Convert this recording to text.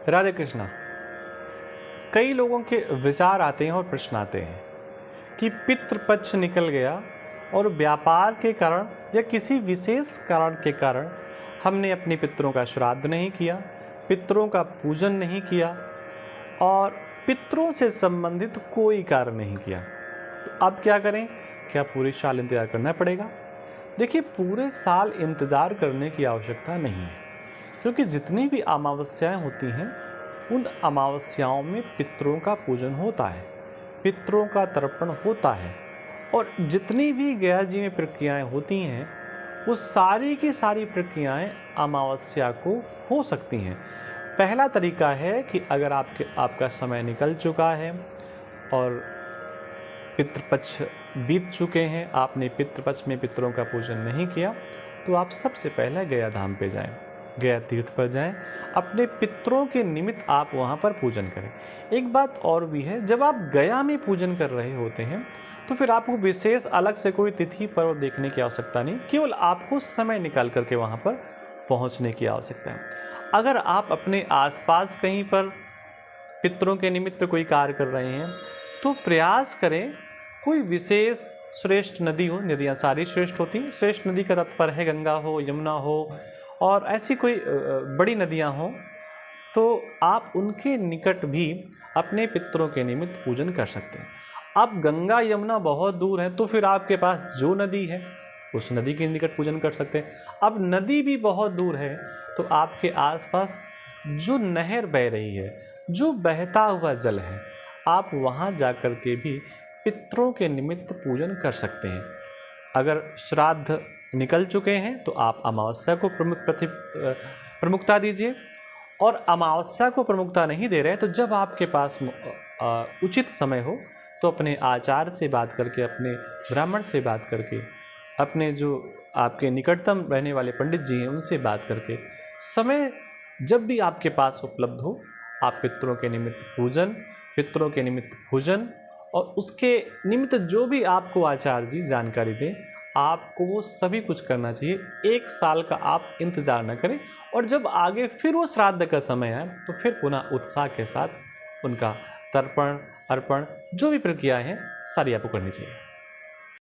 राधे कृष्णा। कई लोगों के विचार आते हैं और प्रश्न आते हैं कि पितृपक्ष निकल गया और व्यापार के कारण या किसी विशेष कारण के कारण हमने अपने पितरों का श्राद्ध नहीं किया, पितरों का पूजन नहीं किया और पितरों से संबंधित कोई कार्य नहीं किया, तो अब क्या करें? क्या पूरे साल इंतजार करना पड़ेगा? देखिए, पूरे साल इंतजार करने की आवश्यकता नहीं है, क्योंकि जितनी भी अमावस्याएं होती हैं उन अमावस्याओं में पितरों का पूजन होता है, पितरों का तर्पण होता है और जितनी भी गया जी में प्रक्रियाएं होती हैं वो सारी की सारी प्रक्रियाएं अमावस्या को हो सकती हैं। पहला तरीका है कि अगर आपका समय निकल चुका है और पितृपक्ष बीत चुके हैं, आपने पितृपक्ष में पितरों का पूजन नहीं किया, तो आप सबसे पहले गया धाम पे जाएं, गया तीर्थ पर जाएं, अपने पितरों के निमित्त आप वहां पर पूजन करें। एक बात और भी है, जब आप गया में पूजन कर रहे होते हैं तो फिर आपको विशेष अलग से कोई तिथि पर्व देखने की आवश्यकता नहीं, केवल आपको समय निकाल करके वहां पर पहुंचने की आवश्यकता है। अगर आप अपने आसपास कहीं पर पितरों के निमित्त कोई कार्य कर रहे हैं तो प्रयास करें कोई विशेष श्रेष्ठ नदी हो, नदियाँ सारी श्रेष्ठ होती हैं, श्रेष्ठ नदी का तात्पर्य है गंगा हो, यमुना हो और ऐसी कोई बड़ी नदियाँ हों, तो आप उनके निकट भी अपने पितरों के निमित्त पूजन कर सकते हैं। अब गंगा यमुना बहुत दूर है तो फिर आपके पास जो नदी है उस नदी के निकट पूजन कर सकते हैं। अब नदी भी बहुत दूर है तो आपके आसपास जो नहर बह रही है, जो बहता हुआ जल है, आप वहाँ जाकर के भी पितरों के निमित्त पूजन कर सकते हैं। अगर श्राद्ध निकल चुके हैं तो आप अमावस्या को प्रमुखता दीजिए, और अमावस्या को प्रमुखता नहीं दे रहे हैं तो जब आपके पास उचित समय हो तो अपने आचार्य से बात करके, अपने ब्राह्मण से बात करके, अपने जो आपके निकटतम रहने वाले पंडित जी हैं उनसे बात करके, समय जब भी आपके पास उपलब्ध हो आप पितरों के निमित्त पूजन, पितरों के निमित्त भोजन और उसके निमित्त जो भी आपको आचार्य जी जानकारी दें, आपको वो सभी कुछ करना चाहिए। एक साल का आप इंतज़ार न करें और जब आगे फिर वो श्राद्ध का समय आए तो फिर पुनः उत्साह के साथ उनका तर्पण, अर्पण, जो भी प्रक्रिया है सारी आपको करनी चाहिए।